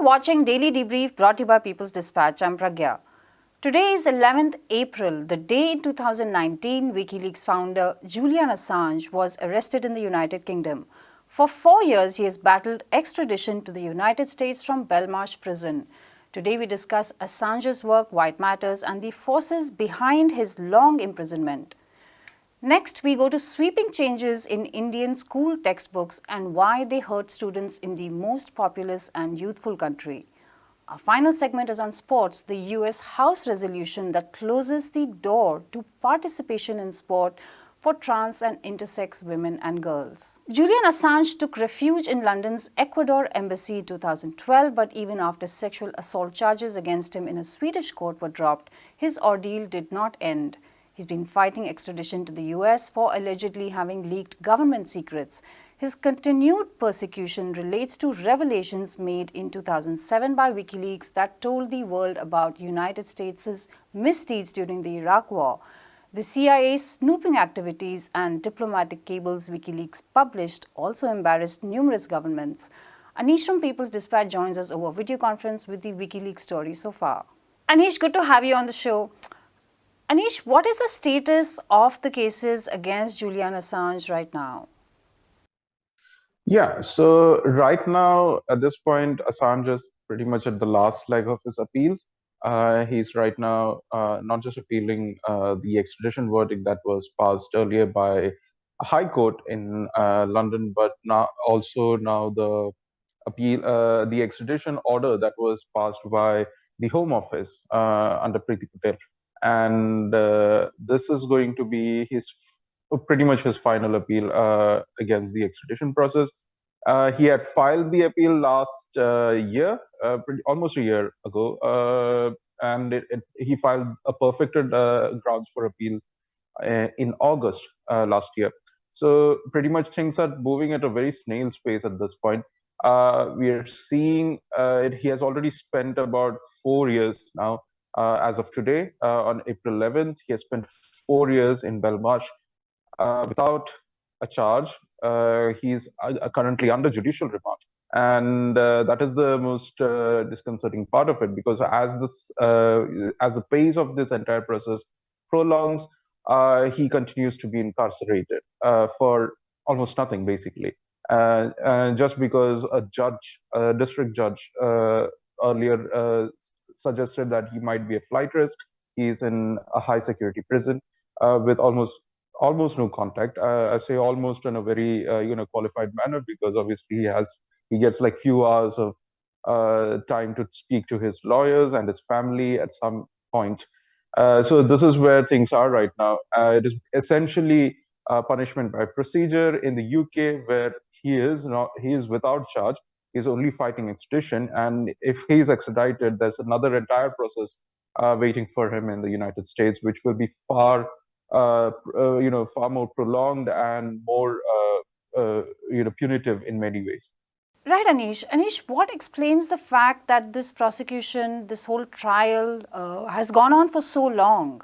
watching Daily Debrief brought to you by People's Dispatch. I'm Pragya. Today is 11th April, the day in 2019 WikiLeaks founder Julian Assange was arrested in the United Kingdom. For 4 years, he has battled extradition to the United States from Belmarsh prison. Today we discuss Assange's work, why it matters, and the forces behind his long imprisonment. Next, we go to sweeping changes in Indian school textbooks and why they hurt students in the most populous and youthful country. Our final segment is on sports, the US House resolution that closes the door to participation in sport for trans and intersex women and girls. Julian Assange took refuge in London's Ecuador embassy in 2012, but even after sexual assault charges against him in a Swedish court were dropped, his ordeal did not end. He's been fighting extradition to the US for allegedly having leaked government secrets. His continued persecution relates to revelations made in 2007 by WikiLeaks that told the world about United States' misdeeds during the Iraq War. The CIA's snooping activities and diplomatic cables WikiLeaks published also embarrassed numerous governments. Anish from People's Dispatch joins us over video conference with the WikiLeaks story so far. Anish, good to have you on the show. Anish, what is the status of the cases against Julian Assange right now? Yeah, so right now, at this point, Assange is pretty much at the last leg of his appeals. He's right now not just appealing the extradition verdict that was passed earlier by a high court in London, but now the appeal, the extradition order that was passed by the Home Office under Preeti Patel, and this is going to be his pretty much his final appeal against the extradition process. He had filed the appeal last year, almost a year ago, and he filed a perfected grounds for appeal in August last year. So pretty much things are moving at a very snail's pace at this point. We are seeing he has already spent about 4 years now. As of today, on April 11th, he has spent 4 years in Belmarsh without a charge. He's currently under judicial remand, and that is the most disconcerting part of it, because as the pace of this entire process prolongs, he continues to be incarcerated for almost nothing, basically. Just because a district judge, earlier suggested that he might be a flight risk. He's in a high security prison with almost no contact. I say almost in a very qualified manner, because obviously he gets like few hours of time to speak to his lawyers and his family at some point. So this is where things are right now. It is essentially punishment by procedure in the UK, where he is without charge. He's only fighting extradition, and if he's extradited, there's another entire process waiting for him in the United States, which will be far more prolonged and more punitive in many ways. Right, Anish. Anish, what explains the fact that this prosecution, this whole trial has gone on for so long?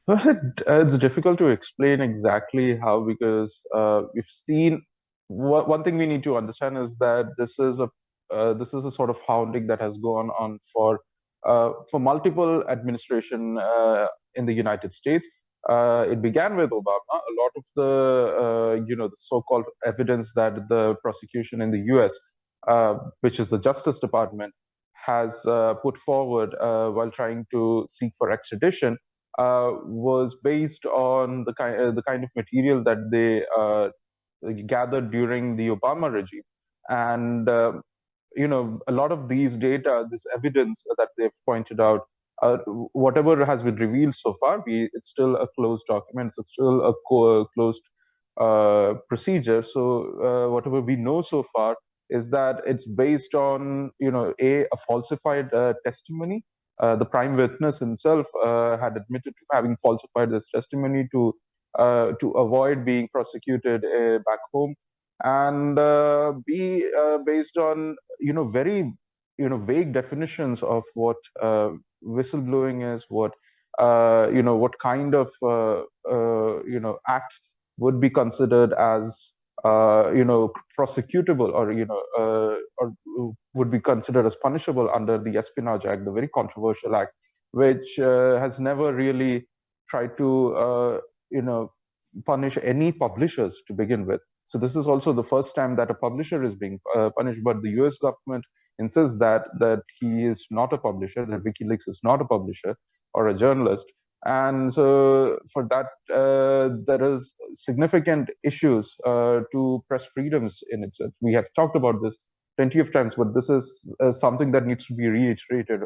Well, it's difficult to explain exactly how, because we've seen one thing we need to understand is that this is a sort of hounding that has gone on for multiple administration in the United States. It began with Obama. A lot of the so-called evidence that the prosecution in the U.S., which is the Justice Department, has put forward while trying to seek for extradition, was based on the kind of material that they gathered during the Obama regime, and a lot of these data, this evidence that they've pointed out, whatever has been revealed so far, it's still a closed document, it's still a closed procedure. So whatever we know so far is that it's based on a falsified testimony. The prime witness himself had admitted to having falsified this testimony to avoid being prosecuted back home, and be based on very vague definitions of what whistleblowing is, what what kind of acts would be considered as prosecutable or or would be considered as punishable under the Espionage Act, the very controversial act, which has never really tried to punish any publishers to begin with. So this is also the first time that a publisher is being punished, but the US government insists that he is not a publisher, that WikiLeaks is not a publisher or a journalist. And so for that, there is significant issues to press freedoms in itself. We have talked about this plenty of times, but this is something that needs to be reiterated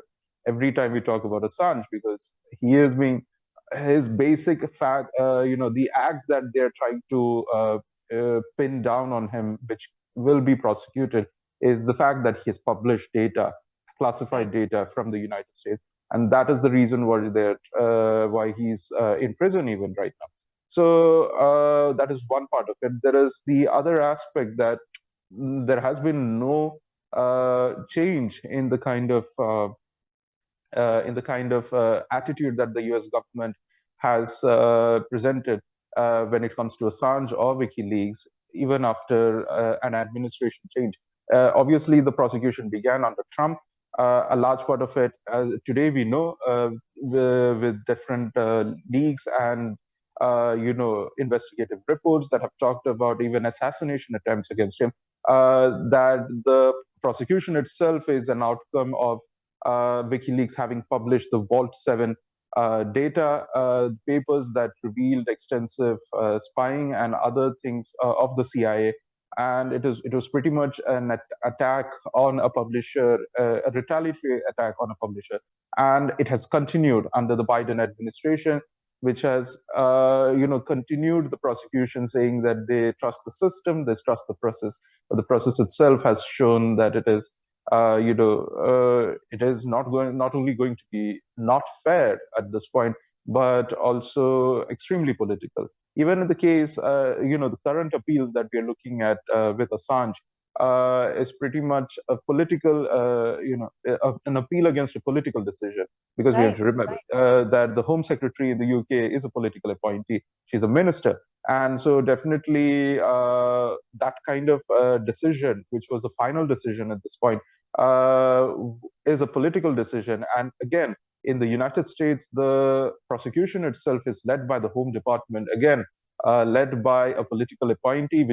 every time we talk about Assange, because he is being his basic fact, the act that they're trying to pin down on him, which will be prosecuted, is the fact that he has published data, classified data from the United States, and that is the reason why he's in prison even right now. So that is one part of it. There is the other aspect that there has been no change in the kind of attitude that the US government has presented when it comes to Assange or WikiLeaks, even after an administration change. Obviously, the prosecution began under Trump. A large part of it, today we know, with different leaks and investigative reports that have talked about even assassination attempts against him, that the prosecution itself is an outcome of WikiLeaks having published the Vault 7 data papers that revealed extensive spying and other things of the CIA. And it was pretty much an attack on a publisher, a retaliatory attack on a publisher. And it has continued under the Biden administration, which has continued the prosecution, saying that they trust the system, they trust the process, but the process itself has shown that it is it is not only going to be not fair at this point, but also extremely political. Even in the case, the current appeals that we are looking at with Assange is pretty much a political, an appeal against a political decision, because we have to remember that the Home Secretary in the UK is a political appointee. She's a minister. And so definitely that kind of decision, which was the final decision at this point, is a political decision. And again, in the United States, the prosecution itself is led by the Home Department, again, led by a political appointee,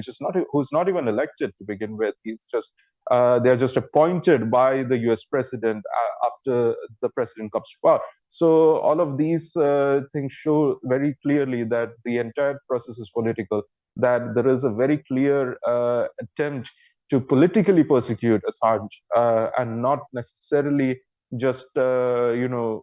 who's not even elected to begin with. They're just appointed by the US president after the president comes to power. So all of these things show very clearly that the entire process is political, that there is a very clear attempt to politically persecute Assange and not necessarily just go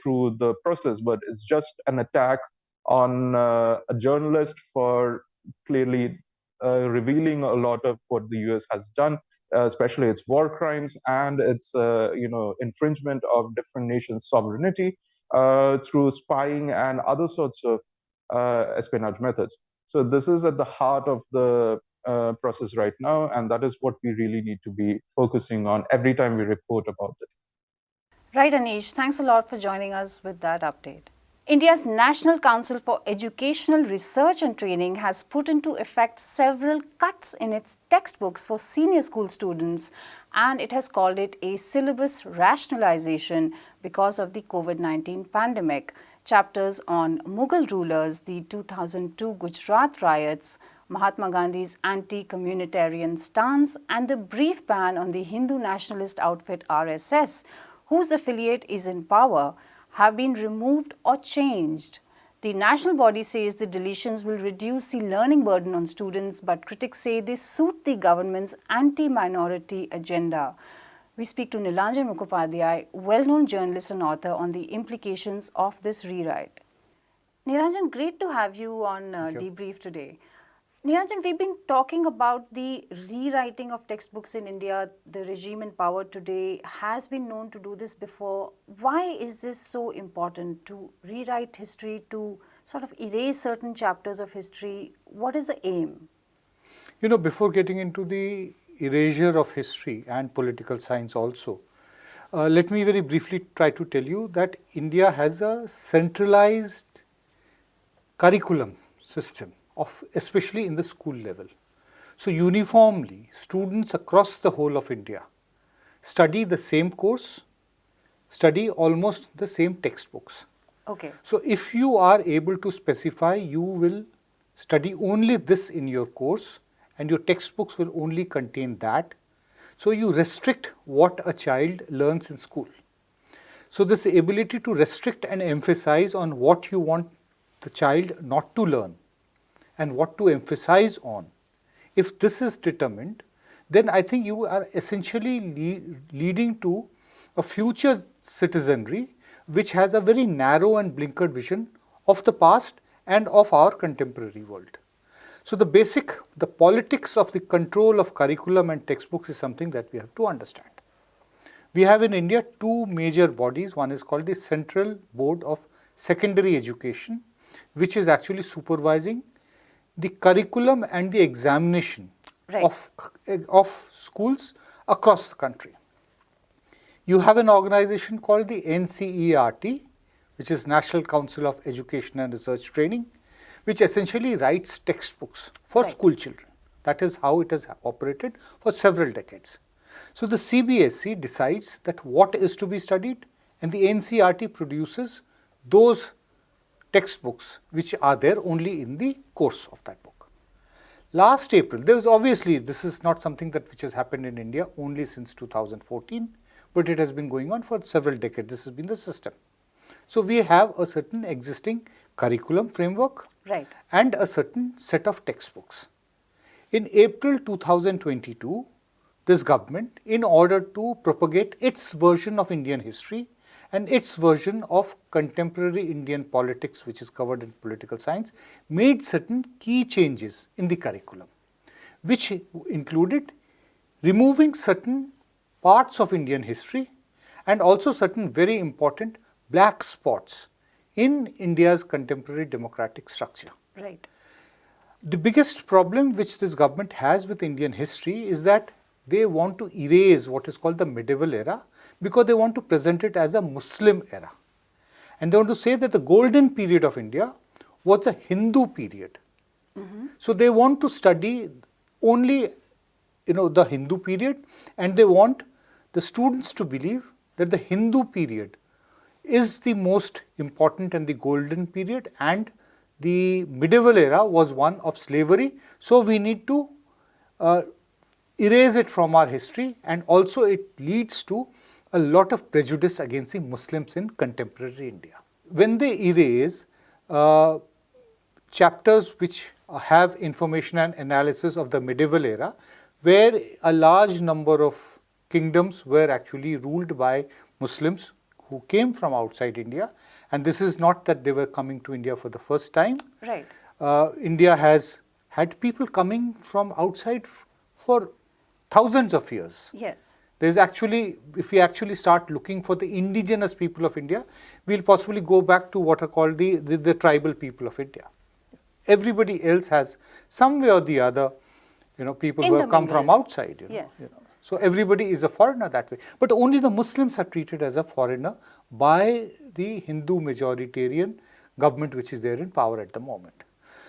through the process, but it's just an attack on a journalist for clearly revealing a lot of what the US has done, especially its war crimes and its infringement of different nations' sovereignty through spying and other sorts of espionage methods. So this is at the heart of the process right now, and that is what we really need to be focusing on every time we report about it. Right, Anish. Thanks a lot for joining us with that update. India's National Council for Educational Research and Training has put into effect several cuts in its textbooks for senior school students, and it has called it a syllabus rationalization because of the COVID-19 pandemic. Chapters on Mughal rulers, the 2002 Gujarat riots, Mahatma Gandhi's anti-communitarian stance, and the brief ban on the Hindu nationalist outfit RSS, whose affiliate is in power, have been removed or changed. The national body says the deletions will reduce the learning burden on students, but critics say they suit the government's anti-minority agenda. We speak to Nilanjan Mukhopadhyay, well-known journalist and author, on the implications of this rewrite. Nilanjan, great to have you on Debrief today. Nilanjan, we've been talking about the rewriting of textbooks in India. The regime in power today has been known to do this before. Why is this so important, to rewrite history, to sort of erase certain chapters of history? What is the aim? Before getting into the erasure of history and political science also, let me very briefly try to tell you that India has a centralized curriculum system especially in the school level. So uniformly, students across the whole of India study the same course, study almost the same textbooks. Okay. So if you are able to specify, you will study only this in your course and your textbooks will only contain that. So you restrict what a child learns in school. So this ability to restrict and emphasize on what you want the child not to learn and what to emphasize on, if this is determined, then I think you are essentially leading to a future citizenry which has a very narrow and blinkered vision of the past and of our contemporary world. So the politics of the control of curriculum and textbooks is something that we have to understand. We have in India two major bodies. One is called the Central Board of Secondary Education, which is actually supervising the curriculum and the examination of schools across the country. You have an organization called the NCERT, which is National Council of Education and Research Training, which essentially writes textbooks for school children. That is how it has operated for several decades. So the CBSE decides that what is to be studied, and the NCERT produces those textbooks which are there only in the course of that book. Last April, there was obviously, this is not something which has happened in India only since 2014, but it has been going on for several decades. This has been the system. So we have a certain existing curriculum framework and a certain set of textbooks. In April 2022, this government, in order to propagate its version of Indian history and its version of contemporary Indian politics, which is covered in political science, made certain key changes in the curriculum, which included removing certain parts of Indian history and also certain very important black spots in India's contemporary democratic structure. Right. The biggest problem which this government has with Indian history is that they want to erase what is called the medieval era because they want to present it as a Muslim era. And they want to say that the golden period of India was the Hindu period. So they want to study only the Hindu period, and they want the students to believe that the Hindu period is the most important and the golden period, and the medieval era was one of slavery. So we need to erase it from our history, and also it leads to a lot of prejudice against the Muslims in contemporary India. When they erase chapters which have information and analysis of the medieval era, where a large number of kingdoms were actually ruled by Muslims who came from outside India, and this is not that they were coming to India for the first time. Right. India has had people coming from outside for thousands of years. Yes. There's actually, if we actually start looking for the indigenous people of India, we'll possibly go back to what are called the tribal people of India. Everybody else has, some way or the other, people who have come from outside. Yes. So everybody is a foreigner that way. But only the Muslims are treated as a foreigner by the Hindu majoritarian government which is there in power at the moment.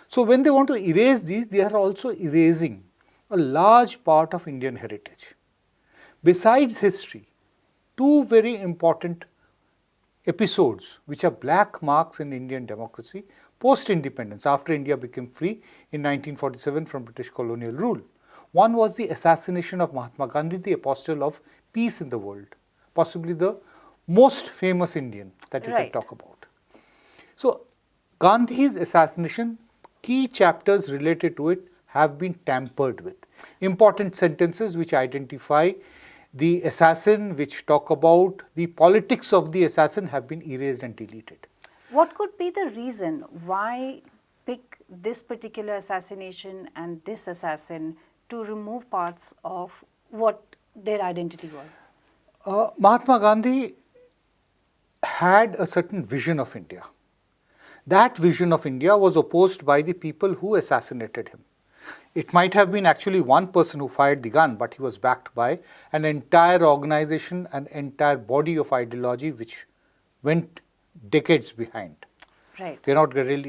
So when they want to erase these, they are also erasing a large part of Indian heritage. Besides history, two very important episodes which are black marks in Indian democracy post-independence, after India became free in 1947 from British colonial rule. One was the assassination of Mahatma Gandhi, the apostle of peace in the world, possibly the most famous Indian that you can talk about. So Gandhi's assassination, key chapters related to it have been tampered with. Important sentences which identify the assassin, which talk about the politics of the assassin, have been erased and deleted. What could be the reason why pick this particular assassination and this assassin to remove parts of what their identity was? Mahatma Gandhi had a certain vision of India. That vision of India was opposed by the people who assassinated him. It might have been actually one person who fired the gun, but he was backed by an entire organization, an entire body of ideology which went decades behind. Right. We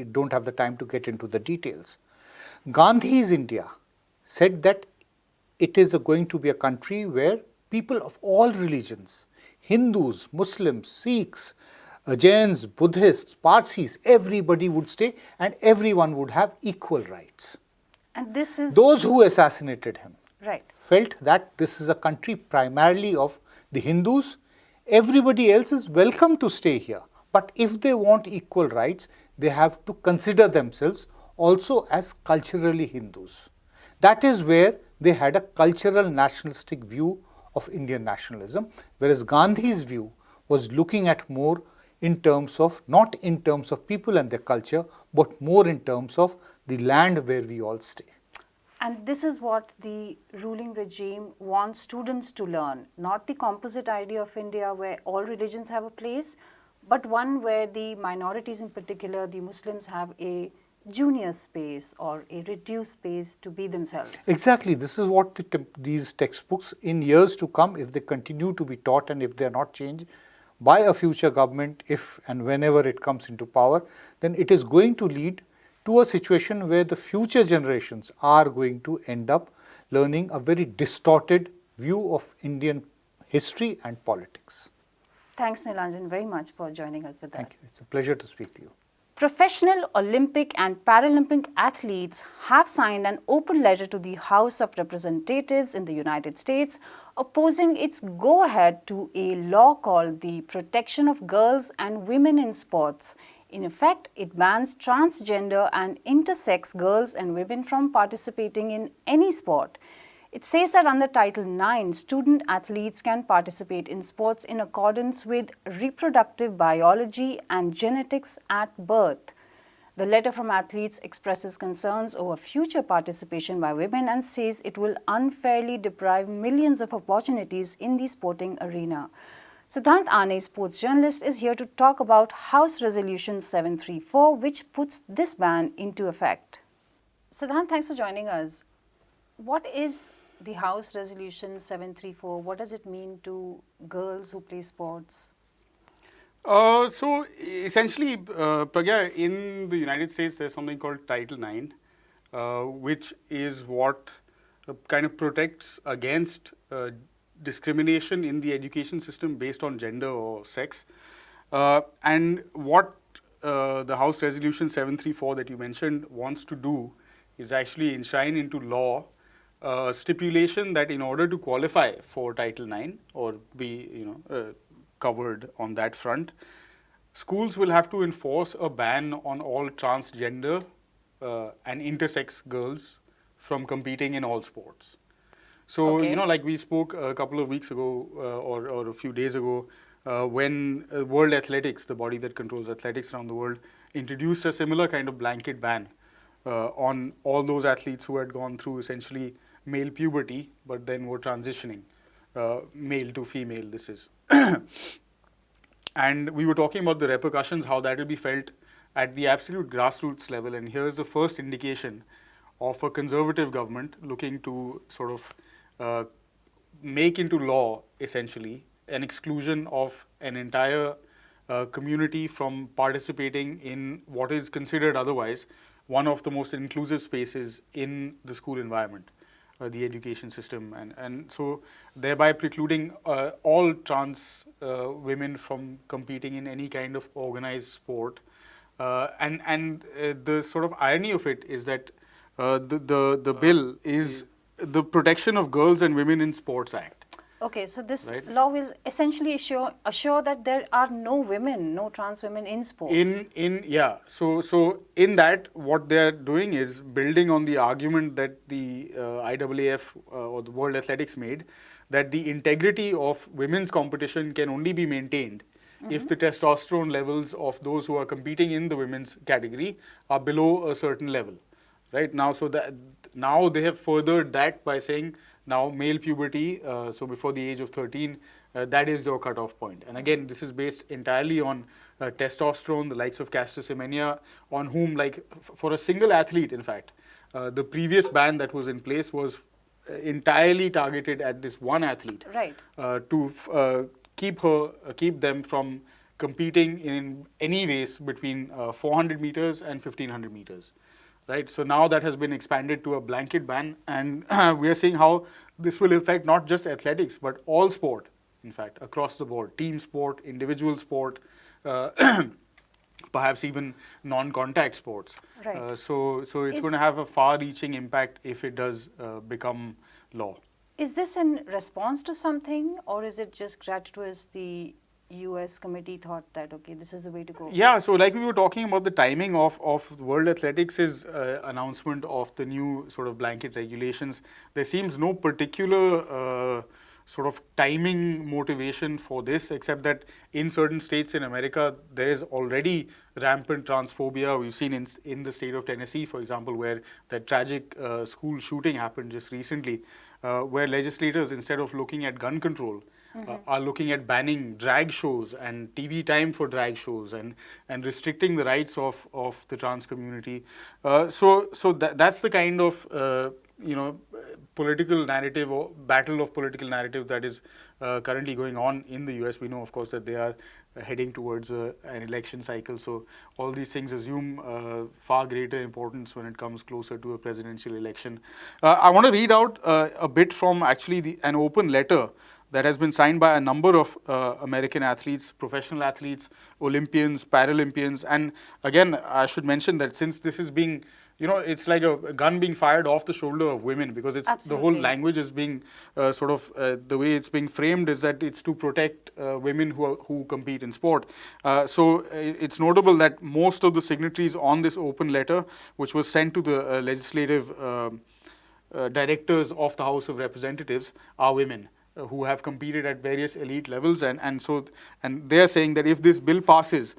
don't have the time to get into the details. Gandhi's India said that it is going to be a country where people of all religions, Hindus, Muslims, Sikhs, Jains, Buddhists, Parsis, everybody would stay and everyone would have equal rights. And this is Those who assassinated him right. felt that this is a country primarily of the Hindus. Everybody else is welcome to stay here. But if they want equal rights, they have to consider themselves also as culturally Hindus. That is where they had a cultural nationalistic view of Indian nationalism, whereas Gandhi's view was looking at more in terms of, not in terms of people and their culture, but more in terms of the land where we all stay. And this is what the ruling regime wants students to learn, not the composite idea of India where all religions have a place, but one where the minorities, in particular the Muslims, have a junior space or a reduced space to be themselves. Exactly. This is what these textbooks in years to come, if they continue to be taught and if they are not changed by a future government, if and whenever it comes into power, then it is going to lead to a situation where the future generations are going to end up learning a very distorted view of Indian history and politics. Thanks, Nilanjan, very much for joining us with that. Thank you. It's a pleasure to speak to you. Professional Olympic and Paralympic athletes have signed an open letter to the House of Representatives in the United States opposing its go-ahead to a law called the Protection of Girls and Women in Sports. In effect, it bans transgender and intersex girls and women from participating in any sport. It says that under Title IX, student athletes can participate in sports in accordance with reproductive biology and genetics at birth. The letter from athletes expresses concerns over future participation by women and says it will unfairly deprive millions of opportunities in the sporting arena. Siddhant Ane, sports journalist, is here to talk about House Resolution 734, which puts this ban into effect. Siddhant, thanks for joining us. What is the House Resolution 734? What does it mean to girls who play sports? So essentially, Pragya, in the United States, there's something called Title IX, which is what kind of protects against discrimination in the education system based on gender or sex. And what the House Resolution 734 that you mentioned wants to do is actually enshrine into law stipulation that in order to qualify for Title IX or be covered on that front, schools will have to enforce a ban on all transgender and intersex girls from competing in all sports. So, Okay. Like we spoke a couple of weeks ago or a few days ago, when World Athletics, the body that controls athletics around the world, introduced a similar kind of blanket ban on all those athletes who had gone through essentially male puberty, but then were transitioning male to female, this is. And we were talking about the repercussions, how that will be felt at the absolute grassroots level. And here's the first indication of a conservative government looking to sort of make into law, essentially, an exclusion of an entire community from participating in what is considered otherwise one of the most inclusive spaces in the school environment, the education system, and so thereby precluding all trans women from competing in any kind of organized sport. And the sort of irony of it is that the bill is the Protection of Girls and Women in Sports Act. Okay, so this Right. law will essentially assure that there are no women, no trans women in sports. So in that, what they are doing is building on the argument that the IAAF or the World Athletics made, that the integrity of women's competition can only be maintained if the testosterone levels of those who are competing in the women's category are below a certain level, right? Now, so that now they have furthered that by saying now male puberty, so before the age of 13, that is your cutoff point. And again, this is based entirely on testosterone, the likes of Caster Semenya, on whom, like, for a single athlete, in fact, the previous ban that was in place was entirely targeted at this one athlete, Right. To keep them from competing in any race between 400 meters and 1500 meters. right? So now that has been expanded to a blanket ban, and we are seeing how this will affect not just athletics but all sport, in fact, across the board, team sport, individual sport, perhaps even non-contact sports. Right. So it's Is- going to have a far-reaching impact if it does become law. Is this in response to something, or is it just gratuitous? The US committee thought that, okay, this is the way to go. Yeah, so like we were talking about the timing of World Athletics' announcement of the new sort of blanket regulations, there seems no particular sort of timing motivation for this, except that in certain states in America, there is already rampant transphobia. We've seen in the state of Tennessee, for example, where that tragic school shooting happened just recently, where legislators, instead of looking at gun control, are looking at banning drag shows and TV time for drag shows and restricting the rights of the trans community. So that's the kind of political narrative or battle of political narrative that is currently going on in the US. We know, of course, that they are heading towards an election cycle. So all these things assume far greater importance when it comes closer to a presidential election. I want to read out a bit from actually an open letter that has been signed by a number of American athletes, professional athletes, Olympians, Paralympians. And again, I should mention that since this is being, it's like a gun being fired off the shoulder of women, because it's the whole Absolutely. language is being the way it's being framed is that it's to protect women who compete in sport. So it's notable that most of the signatories on this open letter, which was sent to the legislative directors of the House of Representatives, are women who have competed at various elite levels, and they are saying that if this bill passes,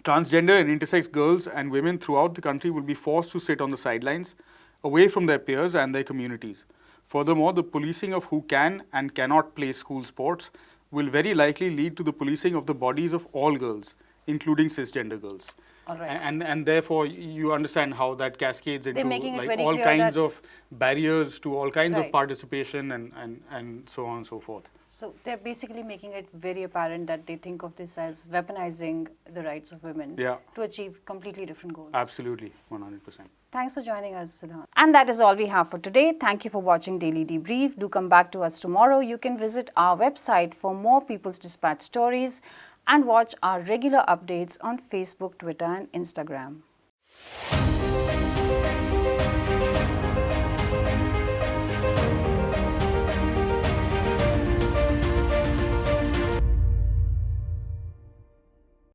transgender and intersex girls and women throughout the country will be forced to sit on the sidelines, away from their peers and their communities. Furthermore, the policing of who can and cannot play school sports will very likely lead to the policing of the bodies of all girls, including cisgender girls. All right. And therefore, you understand how that cascades into making it like very all clear kinds that- of barriers to all kinds Right. of participation and so on and so forth. So they're basically making it very apparent that they think of this as weaponizing the rights of women Yeah. to achieve completely different goals. Absolutely, 100%. Thanks for joining us, Siddhant. And that is all we have for today. Thank you for watching Daily Debrief. Do come back to us tomorrow. You can visit our website for more People's Dispatch stories and watch our regular updates on Facebook, Twitter, and Instagram.